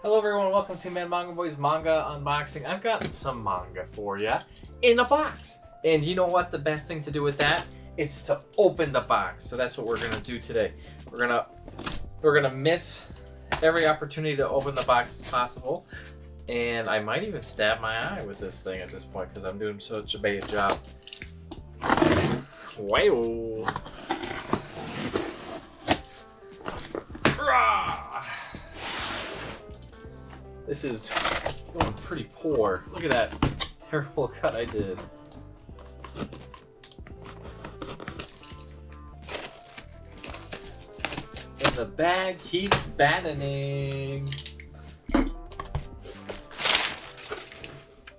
Hello everyone, welcome to Manga Boys Manga Unboxing. I've gotten some manga for you in a box. And you know what the best thing to do with that? It's to open the box. So that's what we're gonna do today. We're gonna miss every opportunity to open the box as possible. And I might even stab my eye with this thing at this point because I'm doing such a bad job. Wow. This is going pretty poor. Look at that terrible cut I did. And the bag keeps battening.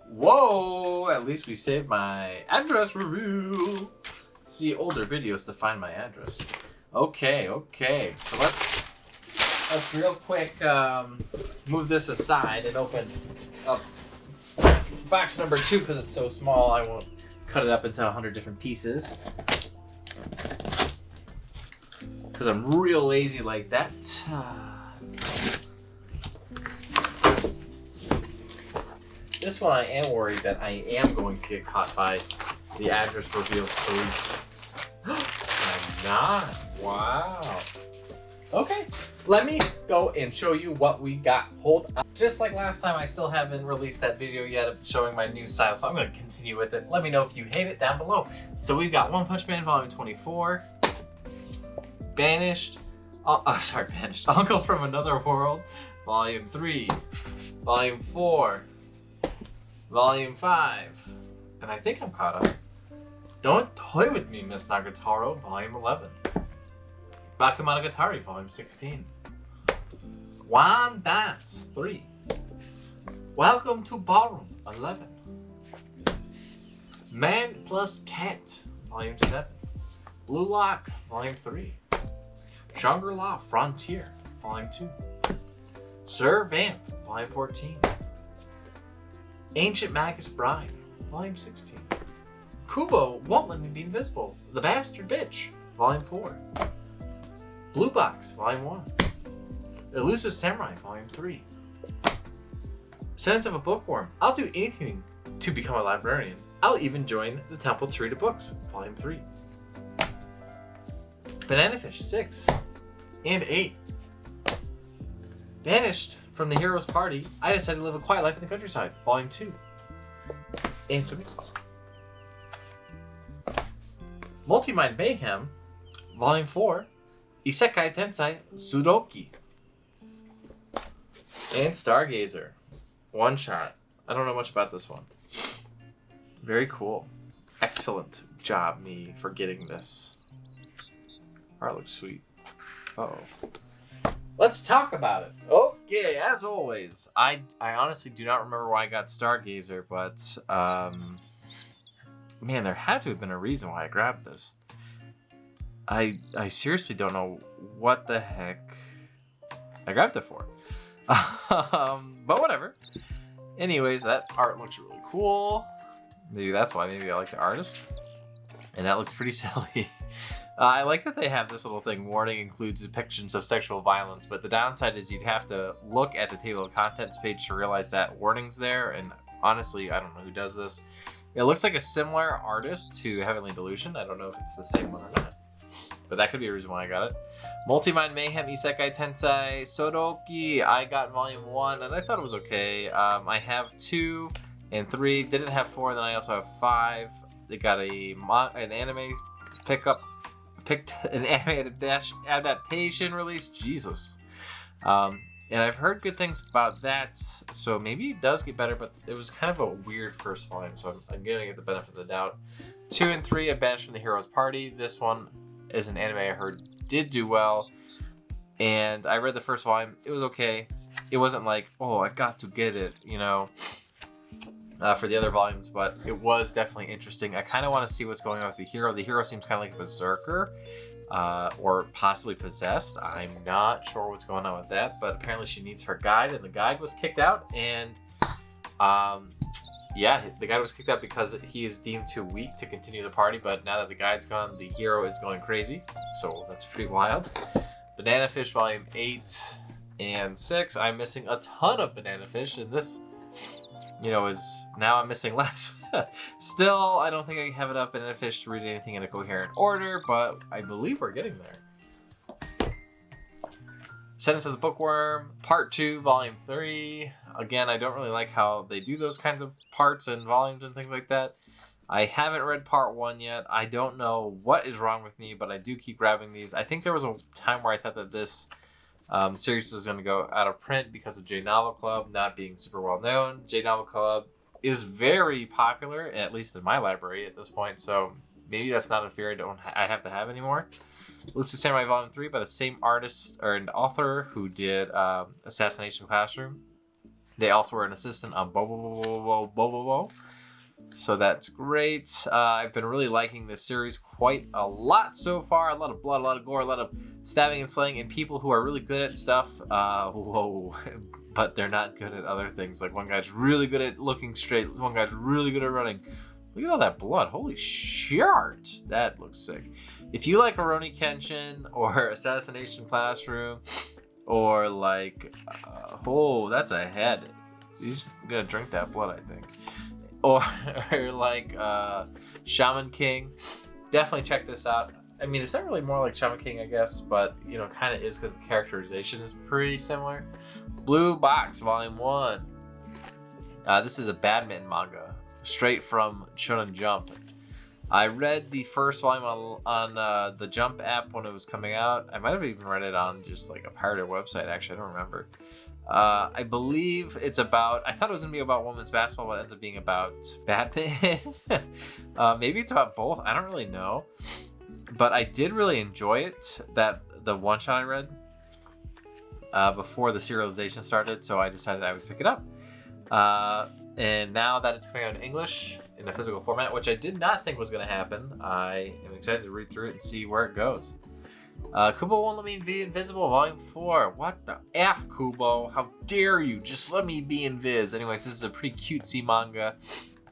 Whoa! At least we saved my address review. See older videos to find my address. Okay. So let's real quick move this aside and open up box number 2 because it's so small. I won't cut it up into 100 different pieces because I'm real lazy like that. This one I am worried that I am going to get caught by the address reveal police. I'm not. Wow. Okay, let me go and show you what we got. Hold on. Just like last time, I still haven't released that video yet of showing my new style, so I'm going to continue with it. Let me know if you hate it down below. So we've got One Punch Man Volume 24, Banished, Uncle from Another World, Volume 3, Volume 4, Volume 5, and I think I'm caught up. Don't Toy With Me, Miss Nagatoro, Volume 11. Bakemonogatari, Volume 16. One Dance, 3. Welcome to Ballroom, 11. Man plus Cat, Volume 7. Blue Lock, Volume 3. ShangriLa Frontier, Volume 2. Sir Vamp, Volume 14. Ancient Magus Bride, Volume 16. Kubo Won't Let Me Be Invisible, The Bastard Bitch, Volume 4. Blue Box, Volume 1. Elusive Samurai, Volume 3. Sentence of a Bookworm. I'll do anything to become a librarian. I'll even join the Temple to read books, Volume 3. Banana Fish 6 and 8. Banished from the hero's party, I decided to live a quiet life in the countryside, Volume 2 and 3. Multi-Mind Mayhem, Volume 4. Isekai Tensai Sotoki. And Stargazer. One shot. I don't know much about this one. Very cool. Excellent job, me, for getting this. Art looks sweet. Uh-oh. Let's talk about it. Okay, as always, I honestly do not remember why I got Stargazer, but man, there had to have been a reason why I grabbed this. I seriously don't know what the heck I grabbed it for. But whatever. Anyways, that art looks really cool. Maybe that's why. Maybe I like the artist. And that looks pretty silly. I like that they have this little thing. Warning includes depictions of sexual violence, but the downside is you'd have to look at the table of contents page to realize that warning's there. And honestly, I don't know who does this. It looks like a similar artist to Heavenly Delusion. I don't know if it's the same one or not. But that could be a reason why I got it. Multi-Mind Mayhem Isekai Tensai Sotoki. I got Volume 1, and I thought it was okay. I have 2 and 3. Didn't have 4, and then I also have 5. They got an anime picked an anime adaptation release. Jesus. And I've heard good things about that, so maybe it does get better, but it was kind of a weird first volume, so I'm giving it the benefit of the doubt. 2 and 3, I banished from the hero's party. This one is an anime I heard did do well, and I read the first volume. It was okay. It wasn't like, oh, I got to get it, you know, for the other volumes, but it was definitely interesting. I kind of want to see what's going on with the hero. The hero seems kind of like a berserker, or possibly possessed. I'm not sure what's going on with that, but apparently she needs her guide, and the guide was kicked out, and yeah, the guide was kicked out because he is deemed too weak to continue the party, but now that the guide's gone, the hero is going crazy, so that's pretty wild. Banana Fish Volume 8 And 6, I'm missing a ton of banana fish, and this, is now I'm missing less. Still, I don't think I have enough banana fish to read anything in a coherent order, but I believe we're getting there. Sentence of the Bookworm, Part 2, Volume 3. Again, I don't really like how they do those kinds of parts and volumes and things like that. I haven't read Part 1 yet. I don't know what is wrong with me, but I do keep grabbing these. I think there was a time where I thought that this series was going to go out of print because of J Novel Club not being super well known. J Novel Club is very popular, at least in my library at this point, so maybe that's not a fear I have to have anymore. Elusive Samurai Volume 3 by the same artist or an author who did Assassination Classroom. They also were an assistant on Bobo. So that's great. I've been really liking this series quite a lot so far. A lot of blood, a lot of gore, a lot of stabbing and slaying, and people who are really good at stuff. But they're not good at other things. Like one guy's really good at looking straight. One guy's really good at running. Look at all that blood. Holy shit. That looks sick. If you like Rurouni Kenshin or Assassination Classroom or like... that's a head. He's going to drink that blood, I think. Or like Shaman King, definitely check this out. I mean, it's not really more like Shaman King, I guess, but kind of is because the characterization is pretty similar. Blue Box Volume 1. This is a badminton manga, straight from Shonen Jump. I read the first volume on the Jump app when it was coming out. I might have even read it on just like a pirated website, actually, I don't remember. I believe it's about, I thought it was going to be about women's basketball, but it ends up being about badminton. Maybe it's about both. I don't really know. But I did really enjoy it, the one shot I read before the serialization started, so I decided I would pick it up. And now that it's coming out in English in a physical format, which I did not think was going to happen, I am excited to read through it and see where it goes. Kubo Won't Let Me Be Invisible, Volume 4. What the F, Kubo? How dare you? Just let me be invis. Anyways, this is a pretty cutesy manga.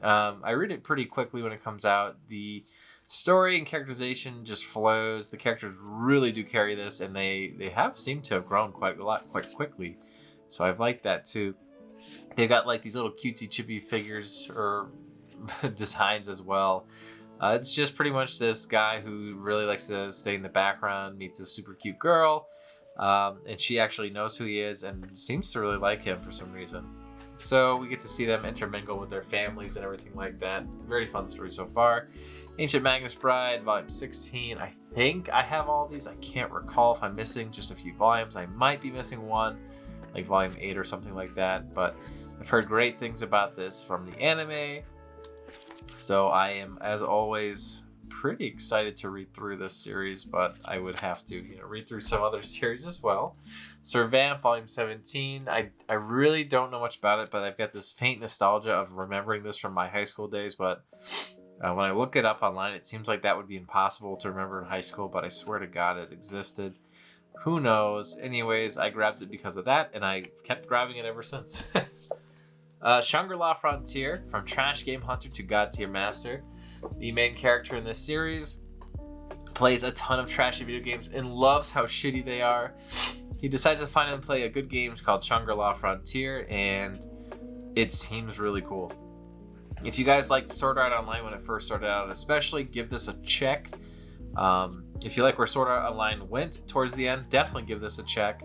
I read it pretty quickly when it comes out. The story and characterization just flows. The characters really do carry this, and they have seemed to have grown quite a lot, quite quickly. So I've liked that too. They've got like these little cutesy chippy figures or designs as well. It's just pretty much this guy who really likes to stay in the background, meets a super cute girl, and she actually knows who he is and seems to really like him for some reason. So we get to see them intermingle with their families and everything like that. Very fun story so far. Ancient Magnus Bride, Volume 16. I think I have all these. I can't recall if I'm missing just a few volumes. I might be missing one, like Volume 8 or something like that, but I've heard great things about this from the anime. So I am, as always, pretty excited to read through this series, but I would have to, read through some other series as well. Servant, Volume 17. I really don't know much about it, but I've got this faint nostalgia of remembering this from my high school days, but when I look it up online, it seems like that would be impossible to remember in high school, but I swear to God it existed. Who knows? Anyways, I grabbed it because of that, and I kept grabbing it ever since. ShangriLa Frontier, From Trash Game Hunter to God Tier Master. The main character in this series plays a ton of trashy video games and loves how shitty they are. He decides to finally play a good game called ShangriLa Frontier, and it seems really cool. If you guys liked Sword Art Online when it first started out, especially, give this a check. If you like where Sword Art Online went towards the end, definitely give this a check.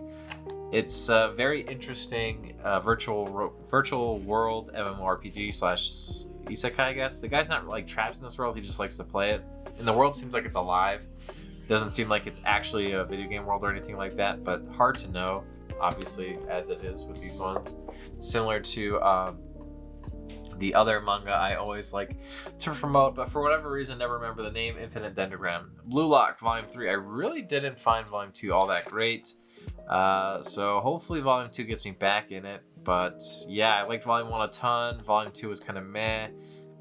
It's a very interesting virtual world MMORPG / isekai, I guess. The guy's not like trapped in this world, he just likes to play it. And the world seems like it's alive. It doesn't seem like it's actually a video game world or anything like that, but hard to know, obviously, as it is with these ones. Similar to the other manga I always like to promote, but for whatever reason, never remember the name, Infinite Dendrogram. Blue Lock, Volume 3. I really didn't find Volume 2 all that great. So hopefully Volume 2 gets me back in it. But yeah, I liked Volume 1 a ton. Volume 2 was kind of meh.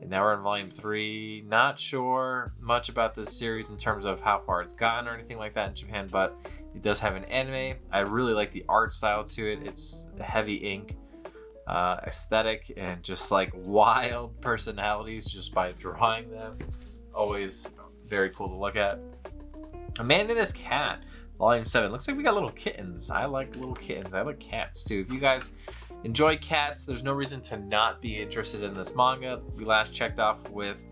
And now we're in Volume 3. Not sure much about this series in terms of how far it's gotten or anything like that in Japan, but it does have an anime. I really like the art style to it. It's heavy ink aesthetic and just like wild personalities just by drawing them. Always very cool to look at. A Man and His Cat, Volume 7. Looks like we got little kittens. I like little kittens. I like cats too. If you guys enjoy cats, there's no reason to not be interested in this manga. We last checked off with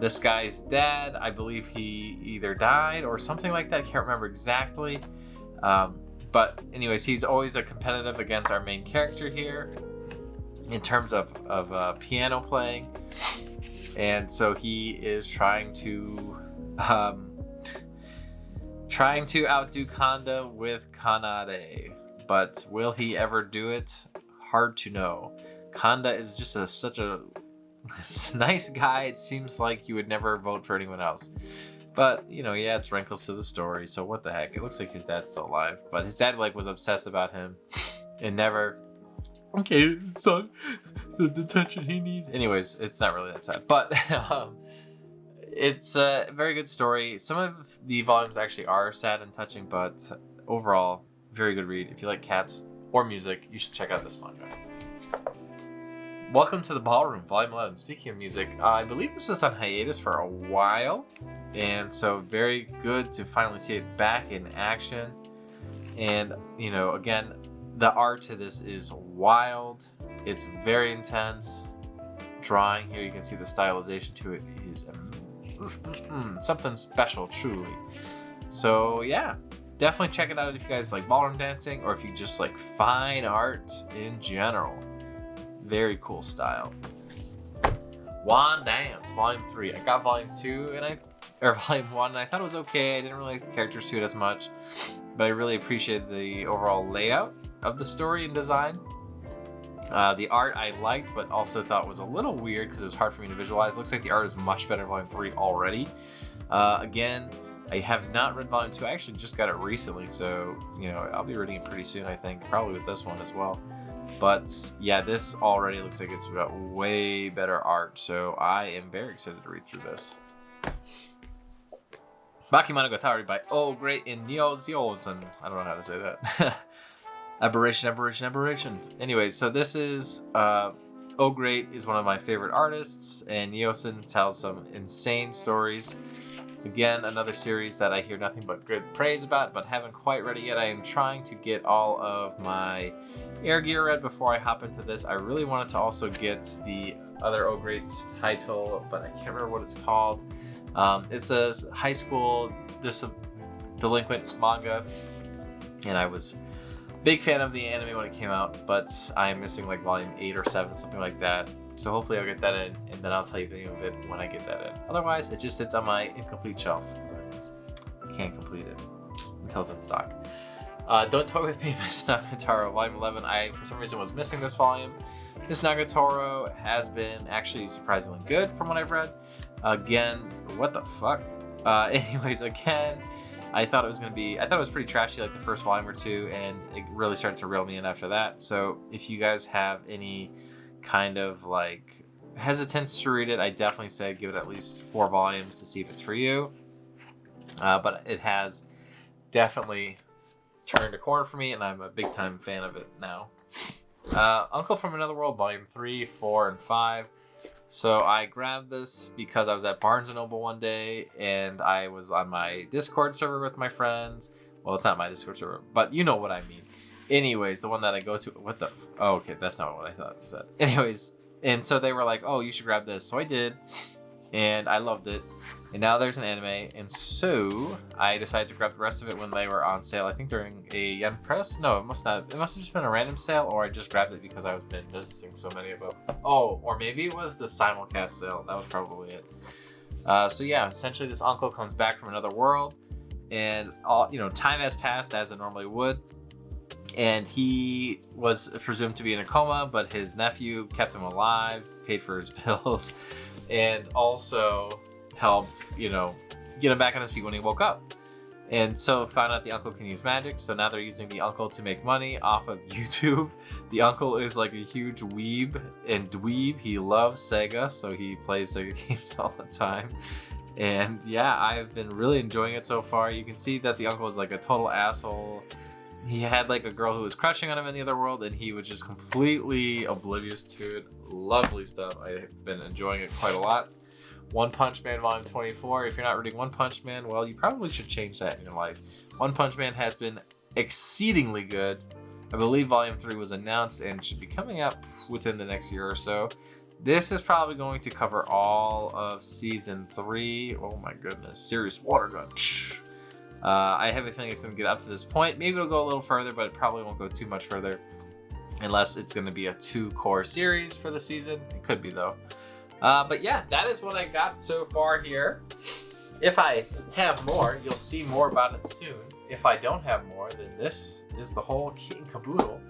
this guy's dad. I believe he either died or something like that. I can't remember exactly. But anyways, he's always a competitive against our main character here in terms of piano playing. And so he is trying to outdo Kanda with Kanade. But will he ever do it? Hard to know. Kanda is just such a nice guy. It seems like you would never vote for anyone else. But, you know, he adds wrinkles to the story, so what the heck. It looks like his dad's still alive. But his dad, like, was obsessed about him and never... Okay, son, the attention he needs. Anyways, it's not really that sad. But it's a very good story. Some of the volumes actually are sad and touching, but overall, very good read. If you like cats or music, you should check out this manga. Welcome to the Ballroom, Volume 11. Speaking of music, I believe this was on hiatus for a while, and so very good to finally see it back in action. And, you know, again, the art to this is wild. It's very intense. Drawing here, you can see the stylization to it is something special, truly. So, yeah, definitely check it out if you guys like ballroom dancing or if you just like fine art in general. Very cool style. Wand Dance, Volume 3. I got Volume 2 or Volume 1, and I thought it was okay. I didn't really like the characters to it as much, but I really appreciated the overall layout of the story and design. The art I liked, but also thought was a little weird because it was hard for me to visualize. Looks like the art is much better in Volume 3 already. Again, I have not read Volume 2. I actually just got it recently, so, you know, I'll be reading it pretty soon, I think. Probably with this one as well. But yeah, this already looks like it's got way better art, so I am very excited to read through this. Bakemonogatari by Oh Great in Nyozen. I don't know how to say that. Aberration. Anyways, so this is Oh Great is one of my favorite artists, and Nyozen tells some insane stories. Again, another series that I hear nothing but good praise about, but haven't quite read it yet. I am trying to get all of my Air Gear read before I hop into this. I really wanted to also get the other Oh Great's title, but I can't remember what it's called. It's a high school delinquent manga, and I was a big fan of the anime when it came out, but I'm missing like Volume 8 or 7, something like that. So hopefully I'll get that in, and then I'll tell you the name of it when I get that in. Otherwise, it just sits on my incomplete shelf. I can't complete it until it's in stock. Don't Toy With Me, Miss Nagatoro, Volume 11. I, for some reason, was missing this volume. Miss Nagatoro has been actually surprisingly good from what I've read. Again, what the fuck? Anyways, again, I thought it was pretty trashy like the first volume or two, and it really started to reel me in after that. So if you guys have any kind of like hesitance to read it, I definitely say give it at least 4 volumes to see if it's for you. But it has definitely turned a corner for me, and I'm a big time fan of it now. Uncle from Another World, Volume 3, 4, and 5. So I grabbed this because I was at Barnes & Noble one day, and I was on my Discord server with my friends. Well, it's not my Discord server, but you know what I mean. Anyways, the one that I go to, oh, okay, that's not what I thought it said. Anyways, and so they were like, oh, you should grab this. So I did, and I loved it. And now there's an anime, and so I decided to grab the rest of it when they were on sale. I think during a Yen Press? No, it must not. It must have just been a random sale, or I just grabbed it because I've been visiting so many of them. Oh, or maybe it was the simulcast sale. That was probably it. So yeah, essentially this uncle comes back from another world, and time has passed as it normally would. And he was presumed to be in a coma, but his nephew kept him alive, paid for his bills, and also helped, get him back on his feet when he woke up. And so found out the uncle can use magic, so now they're using the uncle to make money off of YouTube. The uncle is like a huge weeb and dweeb. He loves Sega, so he plays Sega games all the time. And yeah, I've been really enjoying it so far. You can see that the uncle is like a total asshole. He had like a girl who was crushing on him in the other world, and he was just completely oblivious to it. Lovely stuff. I've been enjoying it quite a lot. One Punch Man Volume 24. If you're not reading One Punch Man, well, you probably should change that in your life. One Punch Man has been exceedingly good. I believe Volume 3 was announced and should be coming out within the next year or so. This is probably going to cover all of Season 3. Oh my goodness. Serious water gun. I have a feeling it's going to get up to this point. Maybe it'll go a little further, but it probably won't go too much further. Unless it's going to be a 2-core series for the season. It could be, though. But yeah, that is what I got so far here. If I have more, you'll see more about it soon. If I don't have more, then this is the whole kit and caboodle.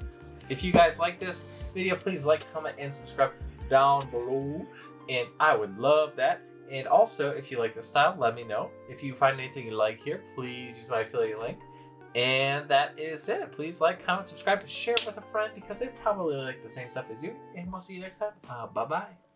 If you guys like this video, please like, comment, and subscribe down below. And I would love that. And also, if you like this style, let me know. If you find anything you like here, please use my affiliate link. And that is it. Please like, comment, subscribe, and share it with a friend because they probably like the same stuff as you. And we'll see you next time. Bye-bye.